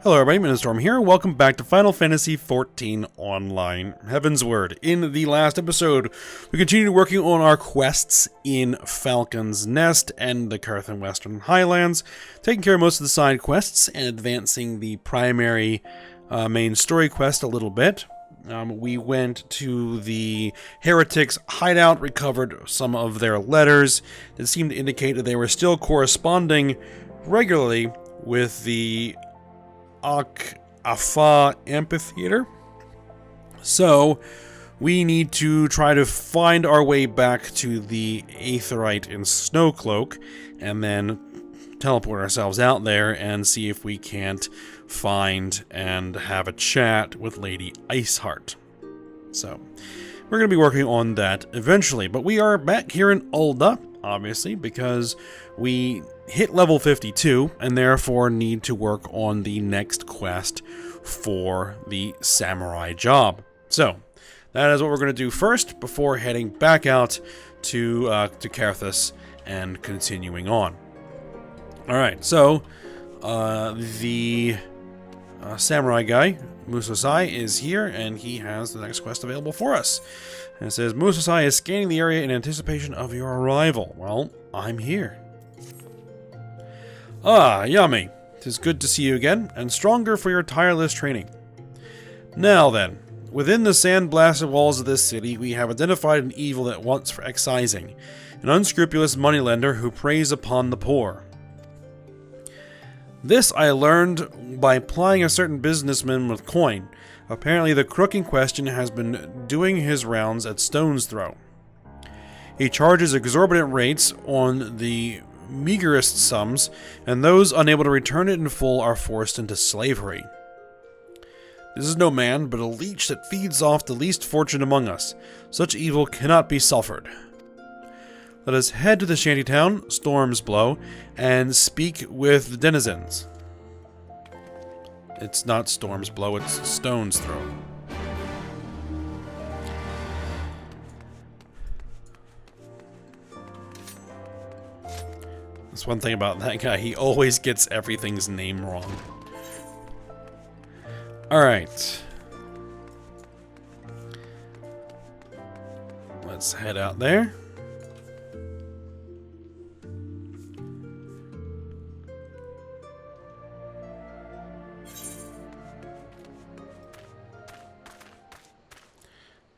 Hello everybody, my name is Storm here. Welcome back to Final Fantasy XIV Online Heavensward. In the last episode, we continued working on our quests in Falcon's Nest and the Carthan Western Highlands, taking care of most of the side quests and advancing the primary main story quest a little bit. We went to the heretics' hideout, recovered some of their letters that seemed to indicate that they were still corresponding regularly with the Afa Amphitheater. So we need to try to find our way back to the Aetherite and Snowcloak and then teleport ourselves out there and see if we can't find and have a chat with Lady Iceheart. So we're going to be working on that eventually, but we are back here in Ul'dah, obviously, because we hit level 52 and therefore need to work on the next quest for the samurai job. So that is what we're going to do first before heading back out to Carthus and continuing on. Alright, so the samurai guy, Musosai, is here and he has the next quest available for us. And it says, Musosai is scanning the area in anticipation of your arrival. Well, I'm here. Ah, yummy. 'Tis good to see you again, and stronger for your tireless training. Now then, within the sand-blasted walls of this city, we have identified an evil that wants for excising, an unscrupulous moneylender who preys upon the poor. This I learned by plying a certain businessman with coin. Apparently the crook in question has been doing his rounds at Stone's Throw. He charges exorbitant rates on the meagerest sums, and those unable to return it in full are forced into slavery. This is no man, but a leech that feeds off the least fortunate among us. Such evil cannot be suffered. Let us head to the shantytown, Storm's Blow, and speak with the denizens. It's not Storm's Blow, it's Stone's Throw. That's one thing about that guy, he always gets everything's name wrong. Alright. Let's head out there.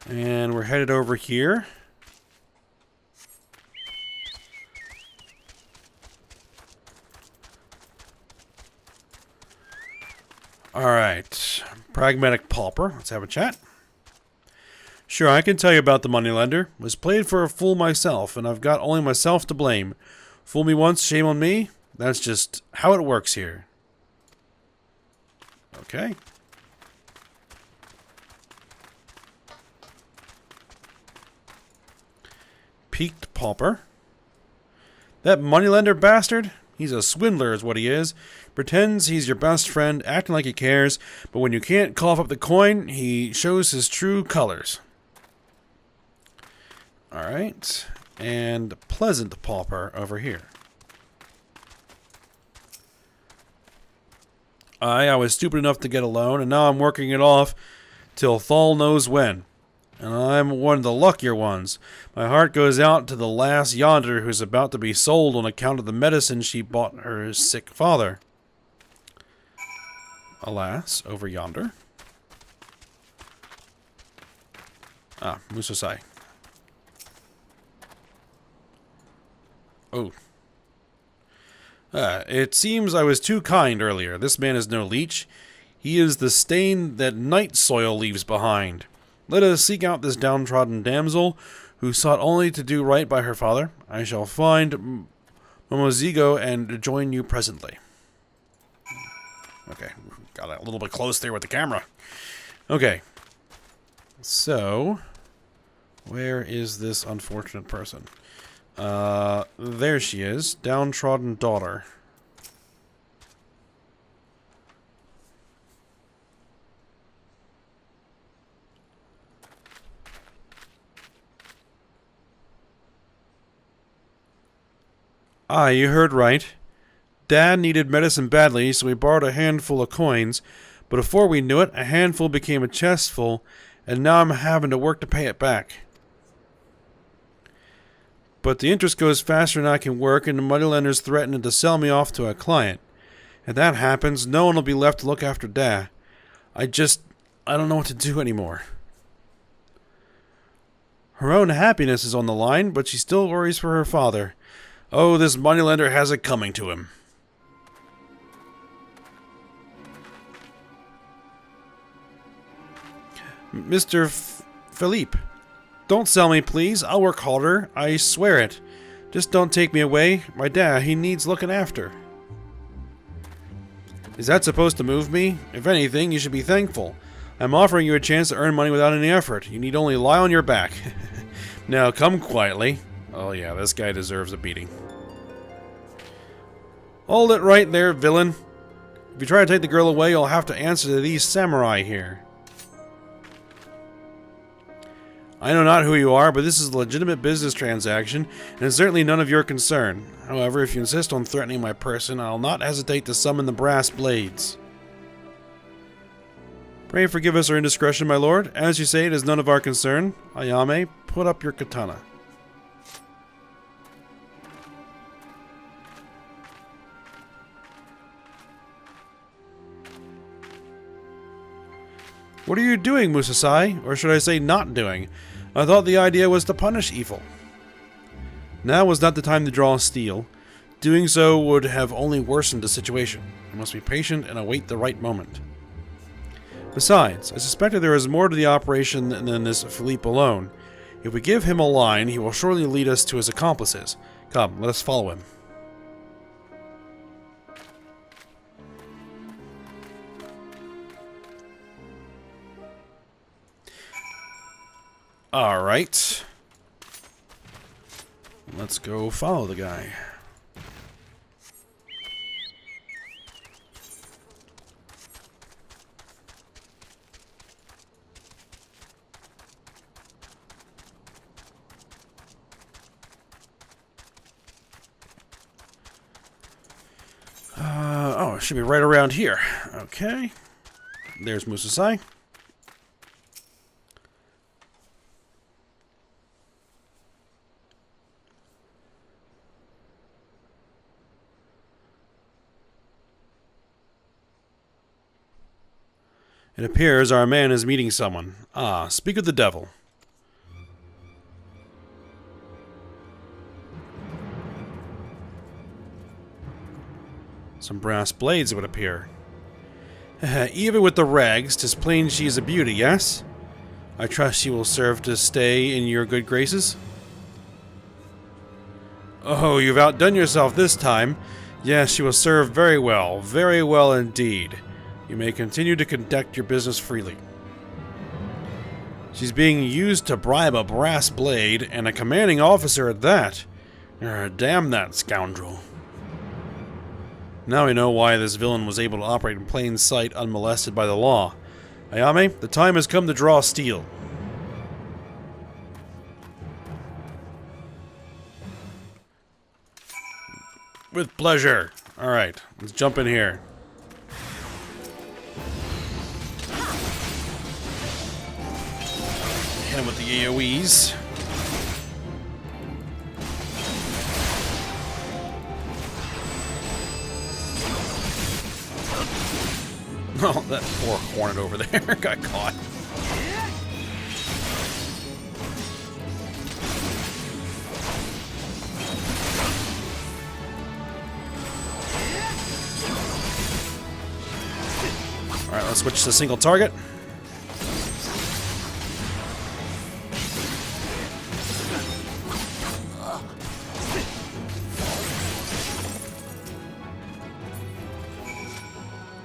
And we're headed over here. Alright, Pragmatic Pauper, let's have a chat. Sure, I can tell you about the moneylender. Was played for a fool myself, and I've got only myself to blame. Fool me once, shame on me? That's just how it works here. Okay. Peaked Pauper. That moneylender bastard? He's a swindler is what he is. Pretends he's your best friend, acting like he cares, but when you can't cough up the coin, he shows his true colors. Alright. And Pleasant Pauper over here. I was stupid enough to get a loan, and now I'm working it off till Thal knows when. And I'm one of the luckier ones. My heart goes out to the lass yonder who's about to be sold on account of the medicine she bought her sick father. Alas, over yonder. Ah, Musosai. Oh. It seems I was too kind earlier. This man is no leech. He is the stain that night soil leaves behind. Let us seek out this downtrodden damsel, who sought only to do right by her father. I shall find Momozigo and join you presently. Okay, got a little bit close there with the camera. Okay, so where is this unfortunate person? There she is, downtrodden daughter. Ah, you heard right. Dad needed medicine badly, so we borrowed a handful of coins, but before we knew it, a handful became a chestful, and now I'm having to work to pay it back. But the interest goes faster than I can work, and the moneylenders threatened to sell me off to a client. If that happens, no one will be left to look after Dad. I don't know what to do anymore. Her own happiness is on the line, but she still worries for her father. Oh, this moneylender has it coming to him. Mr. Philippe, don't sell me, please. I'll work harder. I swear it. Just don't take me away. My dad, he needs looking after. Is that supposed to move me? If anything, you should be thankful. I'm offering you a chance to earn money without any effort. You need only lie on your back. Now, come quietly. Oh yeah, this guy deserves a beating. Hold it right there, villain. If you try to take the girl away, you'll have to answer to these samurai here. I know not who you are, but this is a legitimate business transaction, and it's certainly none of your concern. However, if you insist on threatening my person, I'll not hesitate to summon the brass blades. Pray forgive us our indiscretion, my lord. As you say, it is none of our concern. Ayame, put up your katana. What are you doing, Musasai? Or should I say not doing? I thought the idea was to punish evil. Now was not the time to draw steel. Doing so would have only worsened the situation. I must be patient and await the right moment. Besides, I suspect that there is more to the operation than this Philippe alone. If we give him a line, he will surely lead us to his accomplices. Come, let us follow him. Alright. Let's go follow the guy. Oh, it should be right around here. Okay. There's Musasai. It appears our man is meeting someone. Ah, speak of the devil. Some brass blades, it would appear. Even with the rags, 'tis plain she is a beauty, yes? I trust she will serve to stay in your good graces? Oh, you've outdone yourself this time. Yes, she will serve very well indeed. You may continue to conduct your business freely. She's being used to bribe a brass blade, and a commanding officer at that. Damn that scoundrel. Now we know why this villain was able to operate in plain sight unmolested by the law. Ayame, the time has come to draw steel. With pleasure. Alright, let's jump in here. Hit him with the AoEs. Oh, that poor hornet over there got caught. Alright, let's switch to single target.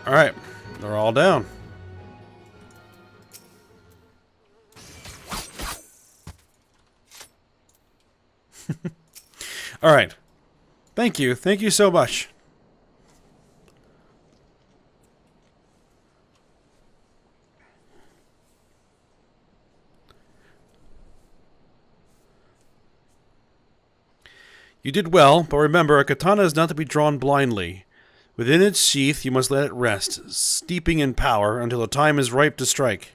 Alright, they're all down. Alright. Thank you so much. You did well, but remember, a katana is not to be drawn blindly. Within its sheath, you must let it rest, steeping in power until the time is ripe to strike.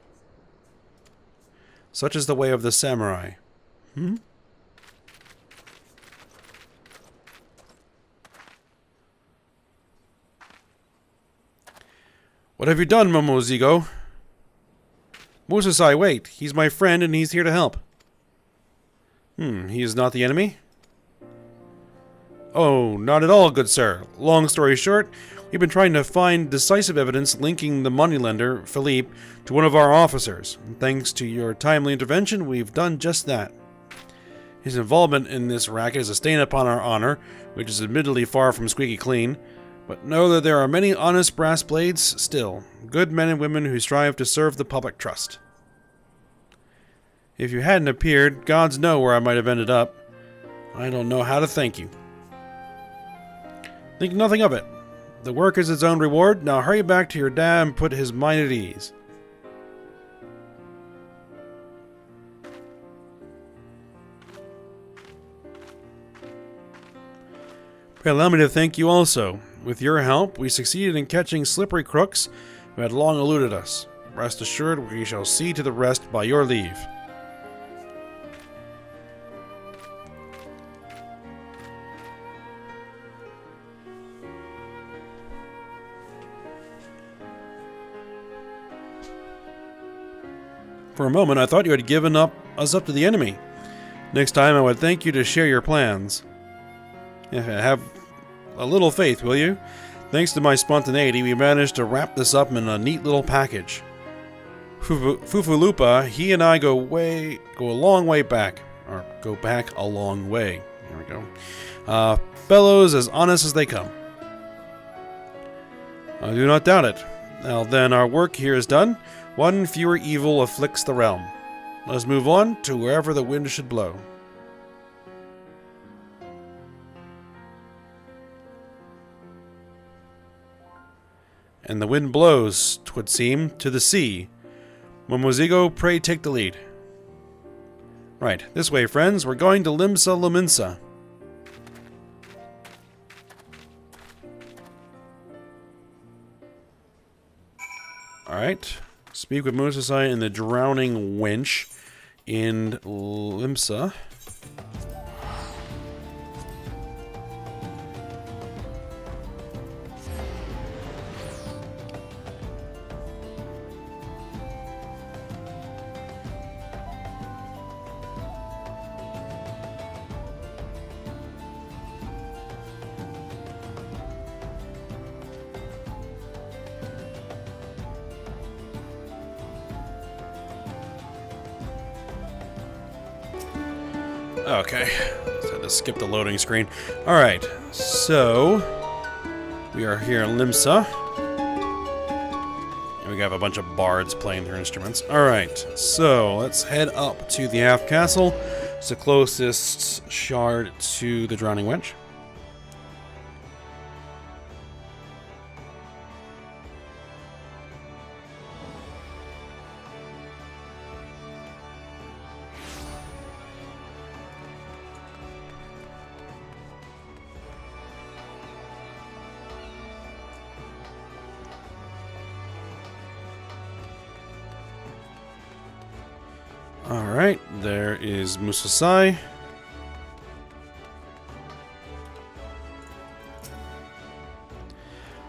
Such is the way of the samurai. What have you done, Momozigo? Musasai, wait. He's my friend and he's here to help. He is not the enemy? Oh, not at all, good sir. Long story short, we've been trying to find decisive evidence linking the moneylender, Philippe, to one of our officers. And thanks to your timely intervention, we've done just that. His involvement in this racket is a stain upon our honor, which is admittedly far from squeaky clean. But know that there are many honest brass blades still, good men and women who strive to serve the public trust. If you hadn't appeared, gods know where I might have ended up. I don't know how to thank you. Think nothing of it. The work is its own reward. Now hurry back to your dad and put his mind at ease. Pray allow me to thank you also. With your help, we succeeded in catching slippery crooks who had long eluded us. Rest assured, we shall see to the rest by your leave. For a moment, I thought you had given us up to the enemy. Next time, I would thank you to share your plans. Have a little faith, will you? Thanks to my spontaneity, we managed to wrap this up in a neat little package. Fufulupa, he and I go a long way back. Or go back a long way. There we go. Fellows as honest as they come. I do not doubt it. Now then, our work here is done. One fewer evil afflicts the realm. Let us move on to wherever the wind should blow. And the wind blows, 'twould seem, to the sea. Momozigo, pray take the lead. Right, this way, friends. We're going to Limsa Luminsa. Alright. Speak with Musasai and the drowning wench in Limsa. Okay, just had to skip the loading screen. Alright, so we are here in Limsa. And we have a bunch of bards playing their instruments. Alright, so let's head up to the Half Castle. It's the closest shard to the Drowning Wench. Alright, there is Musasai.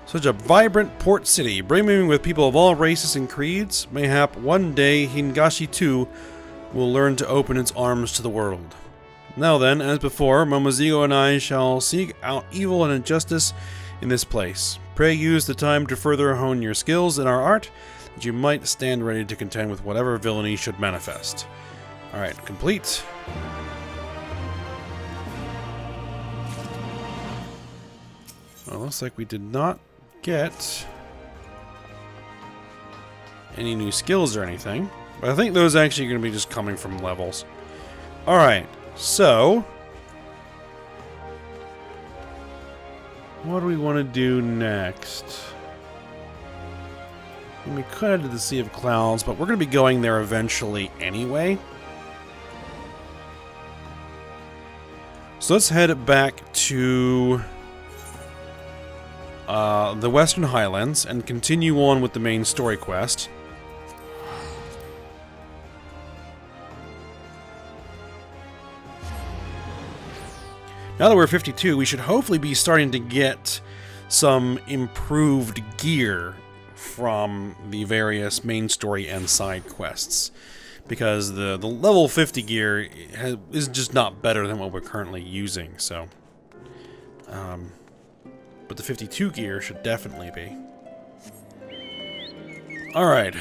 Such a vibrant port city, brimming with people of all races and creeds. Mayhap one day Hingashi too will learn to open its arms to the world. Now then, as before, Momozigo and I shall seek out evil and injustice in this place. Pray use the time to further hone your skills in our art, that you might stand ready to contend with whatever villainy should manifest. Alright, complete. Well, looks like we did not get any new skills or anything. But I think those are actually going to be just coming from levels. Alright, so what do we want to do next? We could head to the Sea of Clouds, but we're going to be going there eventually anyway. So let's head back to the Western Highlands and continue on with the main story quest. Now that we're 52, we should hopefully be starting to get some improved gear from the various main story and side quests. Because the level 50 gear is just not better than what we're currently using, so... but the 52 gear should definitely be. Alright,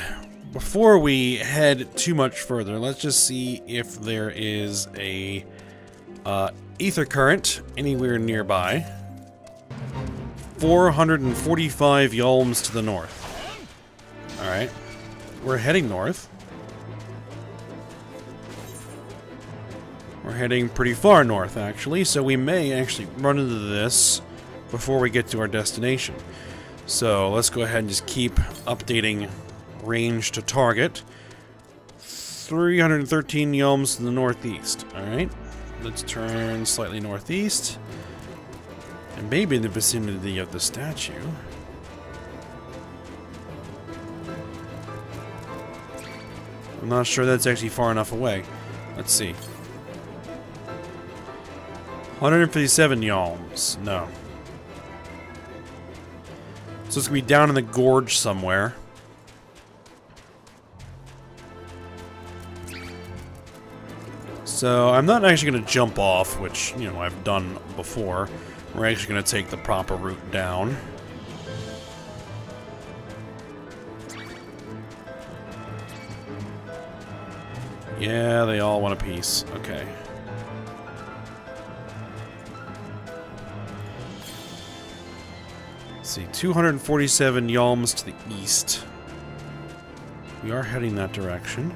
before we head too much further, let's just see if there is a ether current anywhere nearby. 445 yalms to the north. Alright, we're heading north. We're heading pretty far north, actually, so we may actually run into this before we get to our destination. So let's go ahead and just keep updating range to target. 313 yalms to the northeast. Alright, let's turn slightly northeast. And maybe in the vicinity of the statue. I'm not sure that's actually far enough away. Let's see. 157 yalms. No. So it's going to be down in the gorge somewhere. So I'm not actually going to jump off, which, you know, I've done before. We're actually going to take the proper route down. Yeah, they all want a piece. Okay. Let's see, 247 yalms to the east. We are heading that direction.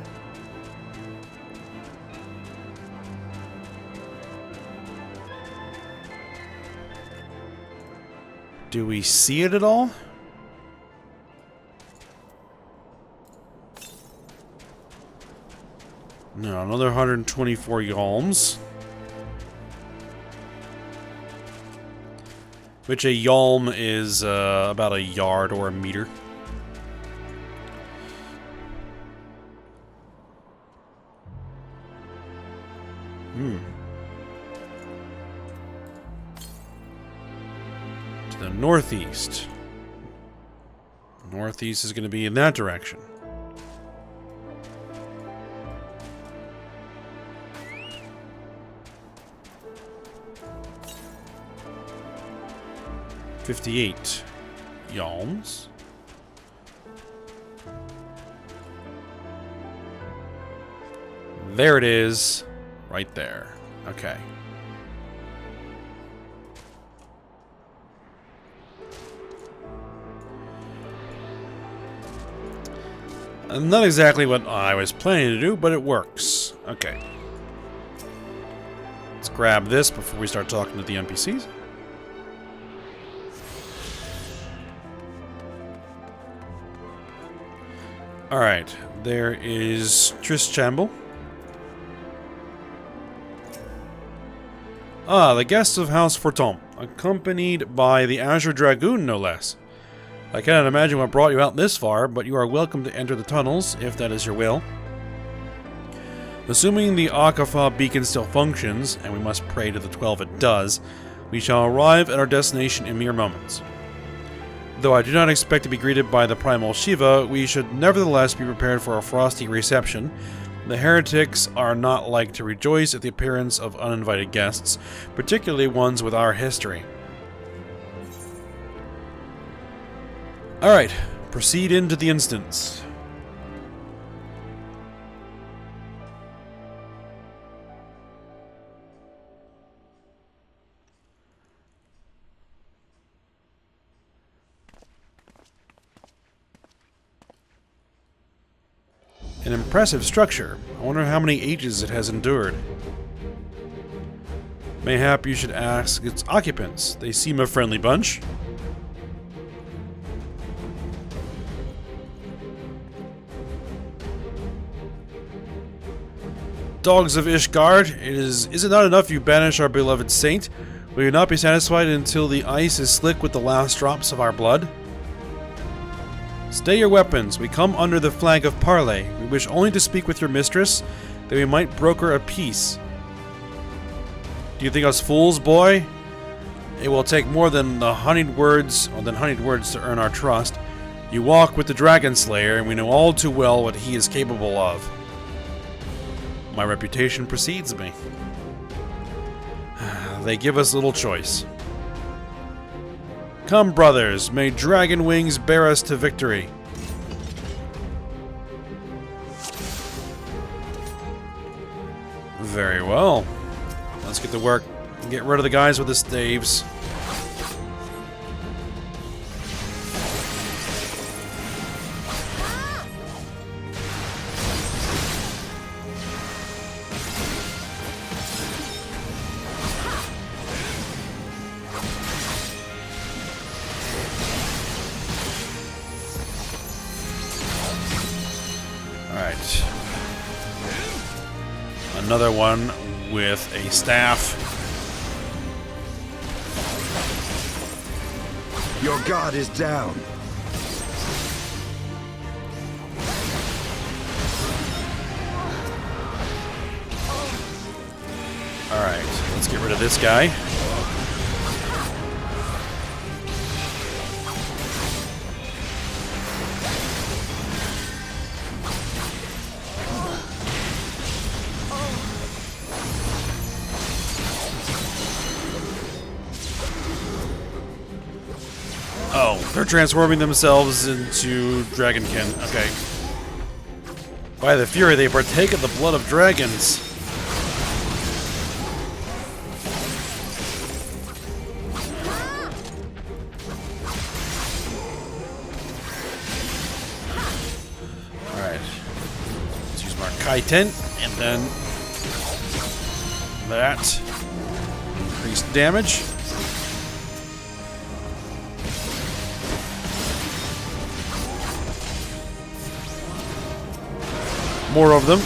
Do we see it at all? No, another 124 yalms. Which a yalm is about a yard or a meter. To the northeast. Northeast is going to be in that direction. $58 yalms. There it is, right there. Okay. Not exactly what I was planning to do, but it works. Okay. Let's grab this before we start talking to the NPCs. Alright, there is Tristramble. Ah, the guests of House Forton, accompanied by the Azure Dragoon, no less. I cannot imagine what brought you out this far, but you are welcome to enter the tunnels, if that is your will. Assuming the Akafa beacon still functions, and we must pray to the 12 it does, we shall arrive at our destination in mere moments. Though I do not expect to be greeted by the Primal Shiva, we should nevertheless be prepared for a frosty reception. The heretics are not like to rejoice at the appearance of uninvited guests, particularly ones with our history. Alright, proceed into the instance. An impressive structure. I wonder how many ages it has endured. Mayhap you should ask its occupants. They seem a friendly bunch. Dogs of Ishgard, is it not enough you banish our beloved saint? Will you not be satisfied until the ice is slick with the last drops of our blood? Stay your weapons. We come under the flag of parley. We wish only to speak with your mistress, that we might broker a peace. Do you think us fools, boy? It will take more than honeyed words to earn our trust. You walk with the Dragon Slayer, and we know all too well what he is capable of. My reputation precedes me. They give us little choice. Come, brothers, may dragon wings bear us to victory. Very well. Let's get to work and get rid of the guys with the staves. Alright. Another one with a staff. Your guard is down. Alright, let's get rid of this guy. Oh, they're transforming themselves into dragonkin. Okay. By the fury, they partake of the blood of dragons. Alright. Let's use our Kaiten, and then that. Increased damage. More of them.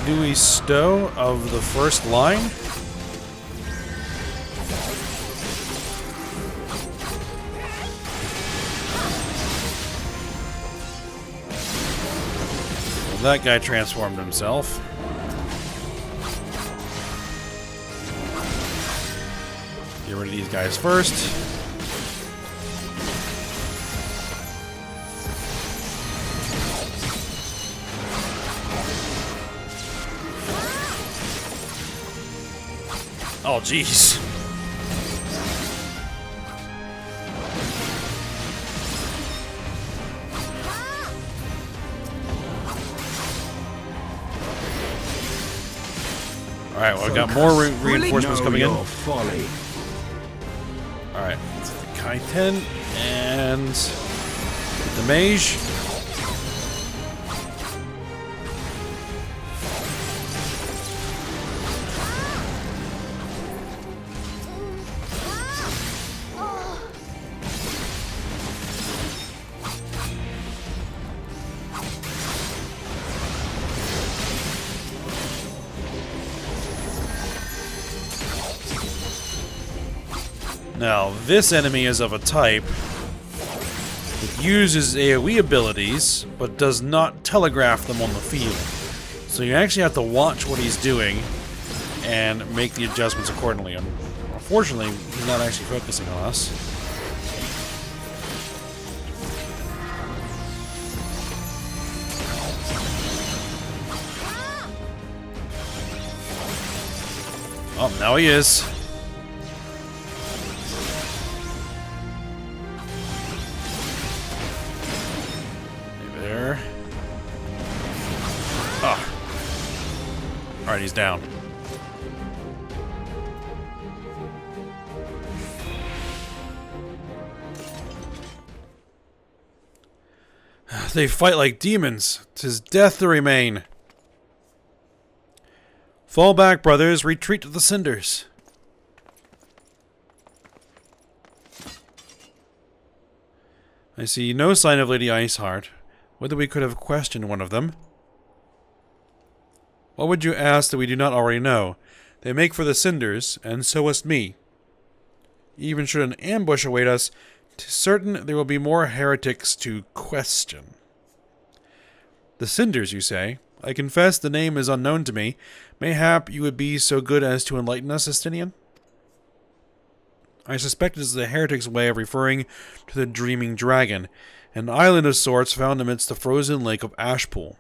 Dewy Stow of the first line. That guy transformed himself. Get rid of these guys first. Oh, jeez. Alright, well, I've got more reinforcements coming in. Alright, let's get the Kaiten and the mage. Now, this enemy is of a type that uses AoE abilities, but does not telegraph them on the field. So you actually have to watch what he's doing and make the adjustments accordingly. And unfortunately, he's not actually focusing on us. Oh, now he is. Alright, he's down. They fight like demons. 'Tis death to remain. Fall back, brothers. Retreat to the cinders. I see no sign of Lady Iceheart. Whether we could have questioned one of them. What would you ask that we do not already know? They make for the cinders, and so must me. Even should an ambush await us, 'tis certain there will be more heretics to question. The cinders, you say? I confess the name is unknown to me. Mayhap you would be so good as to enlighten us, Estinian? I suspect it is the heretic's way of referring to the Dreaming Dragon, an island of sorts found amidst the frozen lake of Ashpool.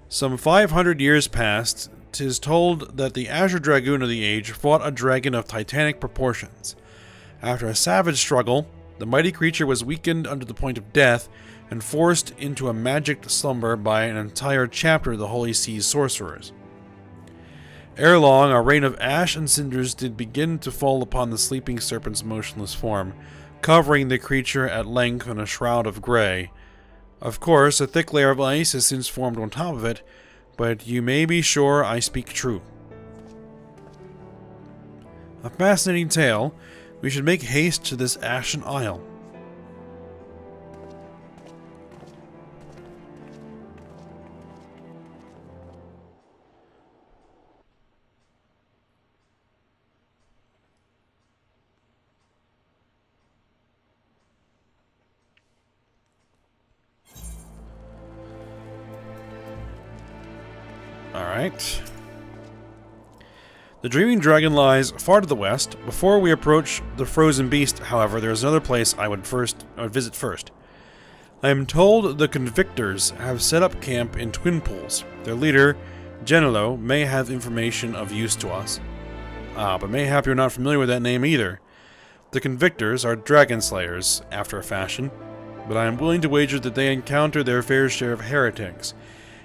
Some 500 years past, 'tis told that the Azure Dragoon of the age fought a dragon of titanic proportions. After a savage struggle, the mighty creature was weakened under the point of death and forced into a magic slumber by an entire chapter of the Holy Sea's sorcerers. Ere long, a rain of ash and cinders did begin to fall upon the sleeping serpent's motionless form, covering the creature at length in a shroud of grey. Of course, a thick layer of ice has since formed on top of it, but you may be sure I speak true. A fascinating tale. We should make haste to this Ashen Isle. Alright. The Dreaming Dragon lies far to the west. Before we approach the Frozen Beast, however, there is another place I would visit first. I am told the Convictors have set up camp in Twin Pools. Their leader, Genelo, may have information of use to us. But mayhap you're not familiar with that name either. The Convictors are dragon slayers, after a fashion, but I am willing to wager that they encounter their fair share of heretics.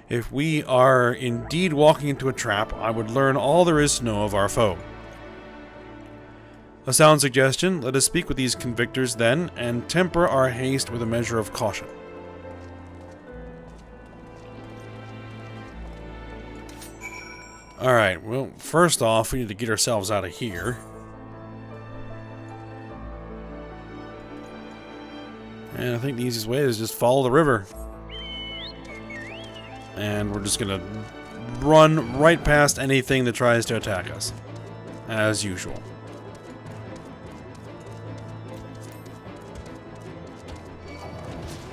If we are indeed walking into a trap, I would learn all there is to know of our foe. A sound suggestion. Let us speak with these Convictors then, and temper our haste with a measure of caution. Alright, well, first off, we need to get ourselves out of here. And I think the easiest way is just follow the river. And we're just gonna run right past anything that tries to attack us. As usual.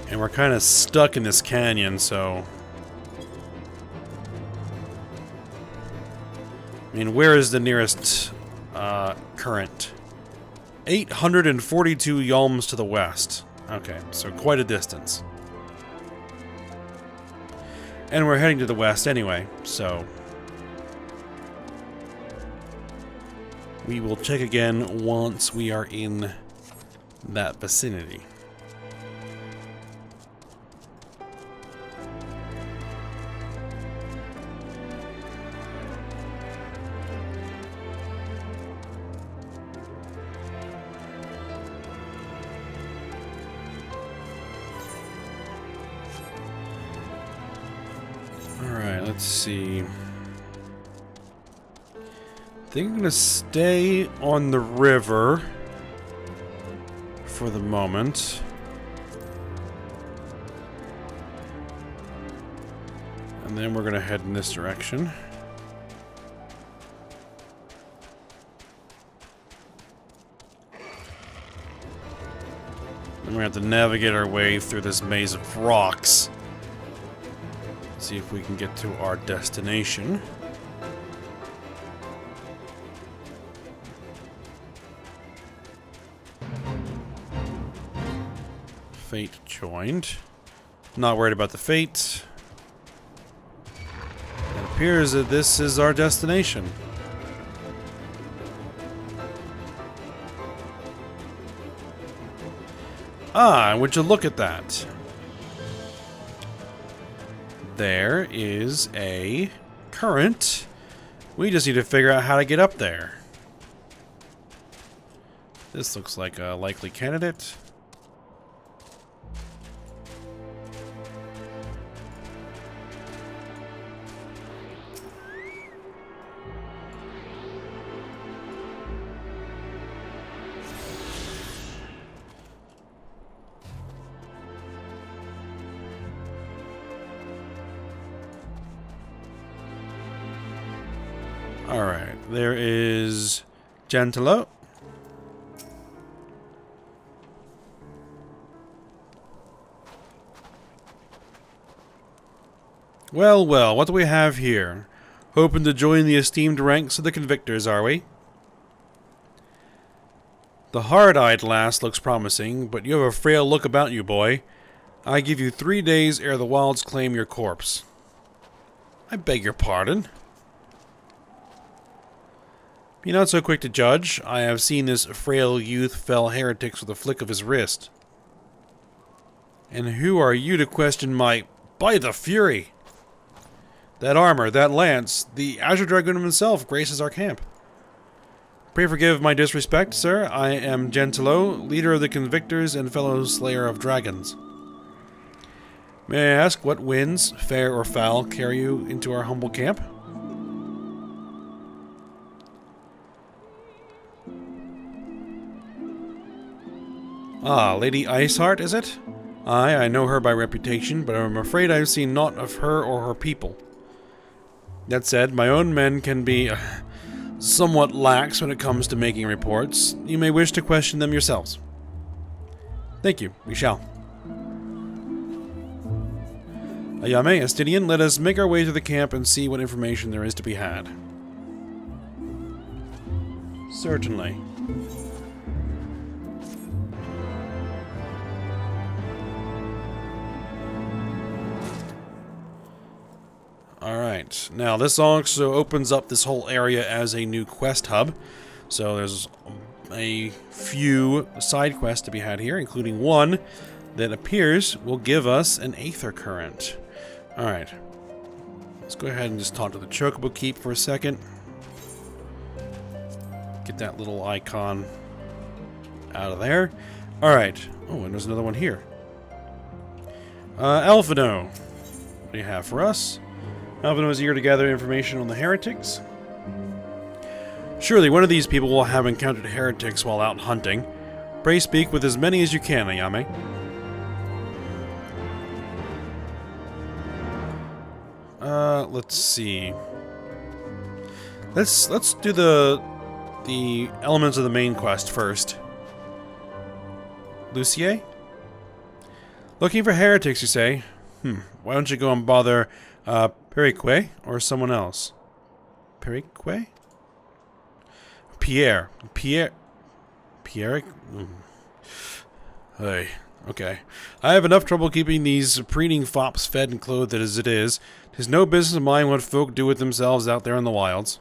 And we're kind of stuck in this canyon, so... I mean, where is the nearest current? 842 yalms to the west. Okay, so quite a distance. And we're heading to the west anyway, so... we will check again once we are in that vicinity. Let's see. I think I'm gonna stay on the river for the moment. And then we're gonna head in this direction. And we're gonna have to navigate our way through this maze of rocks. See if we can get to our destination. Fate joined. Not worried about the fate. It appears that this is our destination. Ah, would you look at that? There is a current. We just need to figure out how to get up there. This looks like a likely candidate. Alright, there is Gentilo. Well, well, what do we have here? Hoping to join the esteemed ranks of the Convictors, are we? The hard-eyed lass looks promising, but you have a frail look about you, boy. I give you 3 days ere the wilds claim your corpse. I beg your pardon. Be not so quick to judge. I have seen this frail youth fell heretics with a flick of his wrist. And who are you to question my... By the Fury! That armor, that lance, the Azure Dragoon himself graces our camp. Pray forgive my disrespect, sir. I am Gentilo, leader of the Convictors and fellow slayer of dragons. May I ask what winds, fair or foul, carry you into our humble camp? Ah, Lady Iceheart, is it? Aye, I know her by reputation, but I'm afraid I've seen naught of her or her people. That said, my own men can be somewhat lax when it comes to making reports. You may wish to question them yourselves. Thank you, we shall. Ayame, Astidian, let us make our way to the camp and see what information there is to be had. Certainly. Alright, now this also opens up this whole area as a new quest hub. So there's a few side quests to be had here, including one that appears will give us an Aether Current. Alright, let's go ahead and just talk to the Chocobo Keep for a second. Get that little icon out of there. Alright, oh, and there's another one here. Alphino, what do you have for us? Alphino is eager to gather information on the heretics. Surely one of these people will have encountered heretics while out hunting. Pray speak with as many as you can, Ayame. Let's see. Let's do the elements of the main quest first. Lucier? Looking for heretics, you say? Why don't you go and bother Perique or someone else? Perique? Pierre. Hey, okay. I have enough trouble keeping these preening fops fed and clothed as it is. 'Tis no business of mine what folk do with themselves out there in the wilds.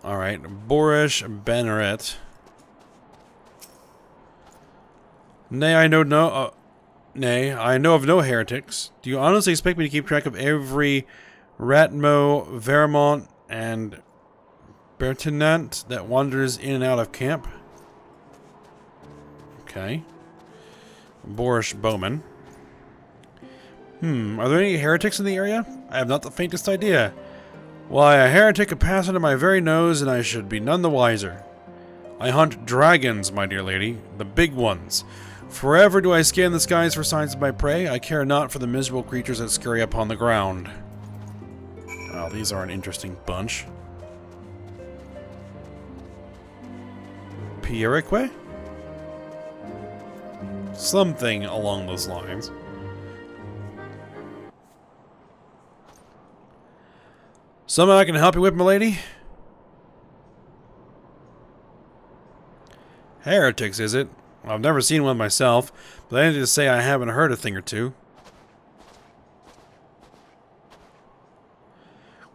Alright, Borish Banneret. Nay, I know of no heretics. Do you honestly expect me to keep track of every Ratmo, Vermont, and Bertinant that wanders in and out of camp? Okay. Borish Bowman. Are there any heretics in the area? I have not the faintest idea. Why, a heretic could pass under my very nose and I should be none the wiser. I hunt dragons, my dear lady, the big ones. Forever do I scan the skies for signs of my prey. I care not for the miserable creatures that scurry upon the ground. Wow, these are an interesting bunch. Pierrique? Something along those lines. Something I can help you with, milady? Heretics, is it? I've never seen one myself, but I need to say I haven't heard a thing or two.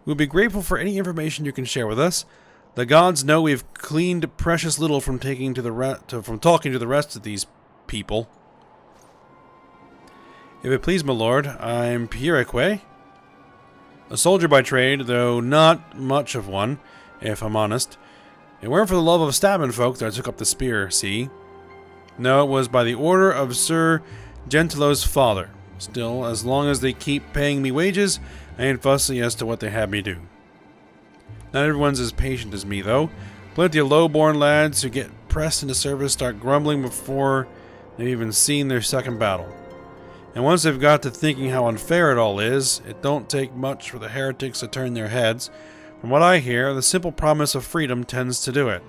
We'll be grateful for any information you can share with us. The gods know we've gleaned precious little from talking to the rest of these people. If it please, my lord, I'm Pierrique. A soldier by trade, though not much of one, if I'm honest. It weren't for the love of stabbing folk that I took up the spear, see? No, it was by the order of Sir Gentilo's father. Still, as long as they keep paying me wages, I ain't fussy as to what they have me do. Not everyone's as patient as me, though. Plenty of low-born lads who get pressed into service start grumbling before they've even seen their second battle. And once they've got to thinking how unfair it all is, it don't take much for the heretics to turn their heads. From what I hear, the simple promise of freedom tends to do it.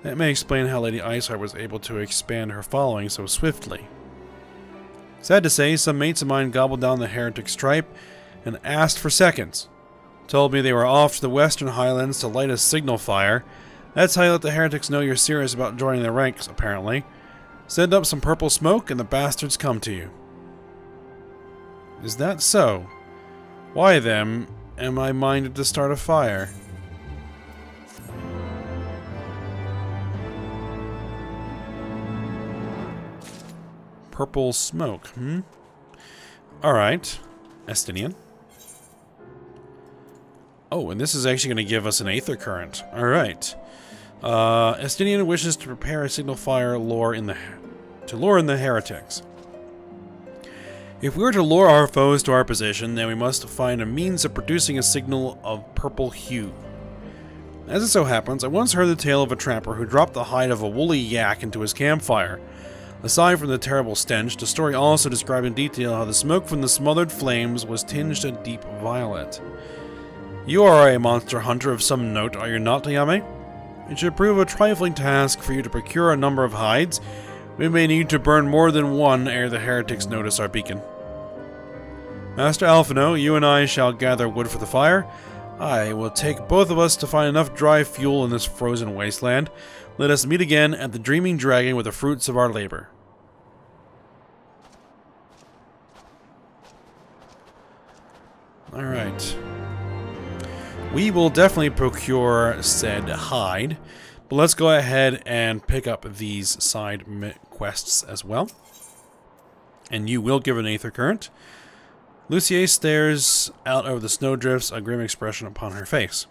That may explain how Lady Iceheart was able to expand her following so swiftly. Sad to say, some mates of mine gobbled down the heretic stripe and asked for seconds. Told me they were off to the western highlands to light a signal fire. That's how you let the heretics know you're serious about joining their ranks, apparently. Send up some purple smoke and the bastards come to you. Is that so? Why, then, am I minded to start a fire? Purple smoke, Alright. Estinian. Oh, and this is actually going to give us an Aether Current. Alright. Estinian wishes to prepare a signal fire to lure in the heretics. If we were to lure our foes to our position, then we must find a means of producing a signal of purple hue. As it so happens, I once heard the tale of a trapper who dropped the hide of a woolly yak into his campfire. Aside from the terrible stench, the story also described in detail how the smoke from the smothered flames was tinged a deep violet. You are a monster hunter of some note, are you not, Ayame? It should prove a trifling task for you to procure a number of hides. We may need to burn more than one ere the heretics notice our beacon. Master Alphino, you and I shall gather wood for the fire. I will take both of us to find enough dry fuel in this frozen wasteland. Let us meet again at the Dreaming Dragon with the fruits of our labor. Alright. We will definitely procure said hide, but let's go ahead and pick up these side quests as well. And you will give an Aether Current. Lucia stares out over the snowdrifts, a grim expression upon her face.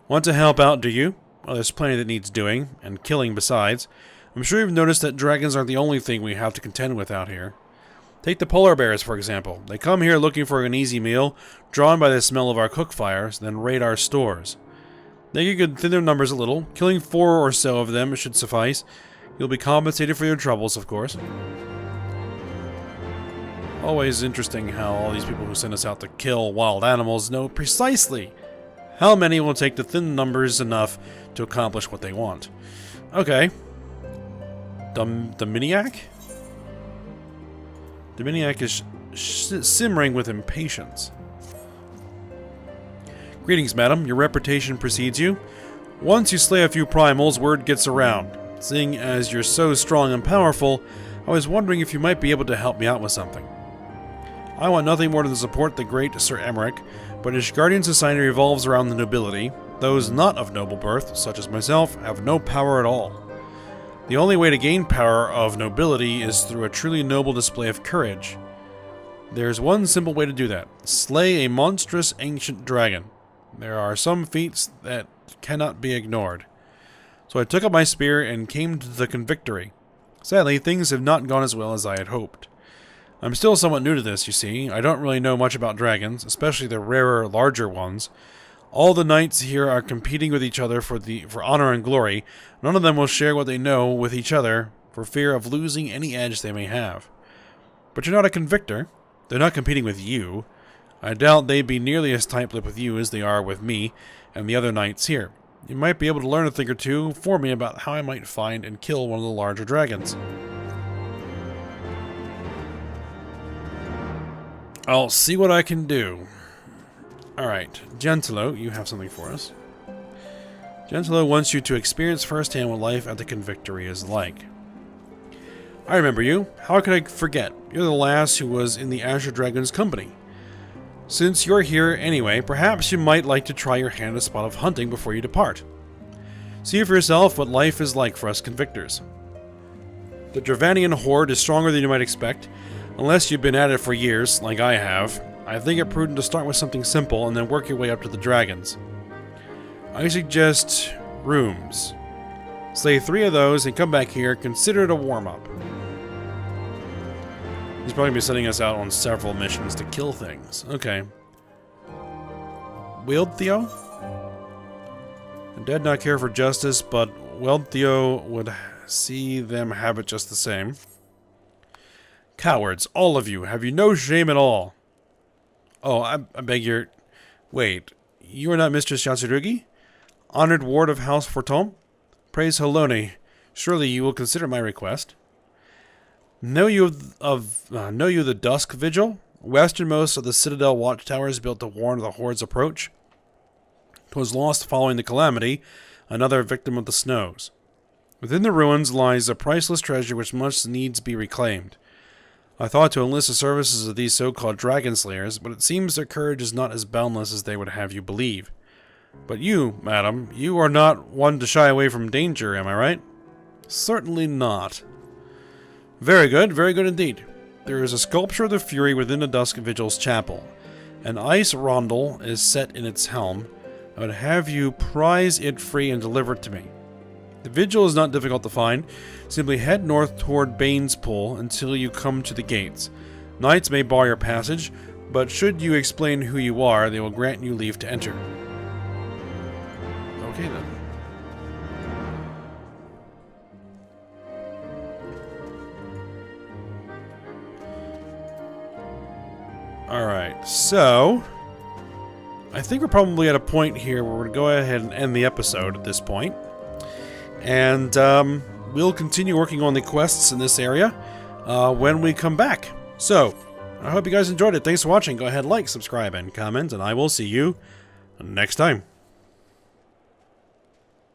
Want to help out, do you? Well, there's plenty that needs doing, and killing besides. I'm sure you've noticed that dragons aren't the only thing we have to contend with out here. Take the polar bears, for example. They come here looking for an easy meal, drawn by the smell of our cook fires, then raid our stores. They could thin their numbers a little. Killing 4 or so of them should suffice. You'll be compensated for your troubles, of course. Always interesting how all these people who send us out to kill wild animals know precisely how many will take to thin numbers enough to accomplish what they want. Okay. Dominiac? Dominiac is simmering with impatience. Greetings, madam. Your reputation precedes you. Once you slay a few primals, word gets around. Seeing as you're so strong and powerful, I was wondering if you might be able to help me out with something. I want nothing more than to support the great Sir Emmerich, but his guardian society revolves around the nobility. Those not of noble birth, such as myself, have no power at all. The only way to gain power of nobility is through a truly noble display of courage. There's one simple way to do that. Slay a monstrous ancient dragon. There are some feats that cannot be ignored. So I took up my spear and came to the Convictory. Sadly, things have not gone as well as I had hoped. I'm still somewhat new to this, you see. I don't really know much about dragons, especially the rarer, larger ones. All the knights here are competing with each other for honor and glory. None of them will share what they know with each other for fear of losing any edge they may have. But you're not a convictor. They're not competing with you. I doubt they'd be nearly as tight-lipped with you as they are with me and the other knights here. You might be able to learn a thing or two for me about how I might find and kill one of the larger dragons. I'll see what I can do. Alright, Gentilo, you have something for us. Gentilo wants you to experience firsthand what life at the Convictory is like. I remember you. How could I forget? You're the lass who was in the Azure Dragon's company. Since you're here anyway, perhaps you might like to try your hand at a spot of hunting before you depart. See for yourself what life is like for us Convictors. The Dravanian horde is stronger than you might expect. Unless you've been at it for years, like I have, I think it prudent to start with something simple and then work your way up to the dragons. I suggest rooms. Slay 3 of those and come back here, consider it a warm-up. He's probably going to be sending us out on several missions to kill things. Okay. Wildtheo? The dead not care for justice, but Wildtheo would see them have it just the same. Cowards, all of you, have you no shame at all? Oh, I beg your... Wait, you are not Mistress Yatsurugi? Honored ward of House Forton? Praise Helone, surely you will consider my request. Know you the Dusk Vigil? Westernmost of the Citadel watchtowers built to warn of the Horde's approach? 'Twas lost following the calamity, another victim of the snows. Within the ruins lies a priceless treasure which must needs be reclaimed. I thought to enlist the services of these so-called dragon slayers, but it seems their courage is not as boundless as they would have you believe. But you, madam, you are not one to shy away from danger, am I right? Certainly not. Very good indeed. There is a sculpture of the Fury within the Dusk Vigil's chapel. An ice rondel is set in its helm. I would have you prize it free and deliver it to me. The Vigil is not difficult to find. Simply head north toward Bane's Pool until you come to the gates. Knights may bar your passage, but should you explain who you are, they will grant you leave to enter. Okay then. Alright, so I think we're probably at a point here where we're going to go ahead and end the episode at this point. And we'll continue working on the quests in this area when we come back. So, I hope you guys enjoyed it. Thanks for watching. Go ahead, like, subscribe, and comment, and I will see you next time.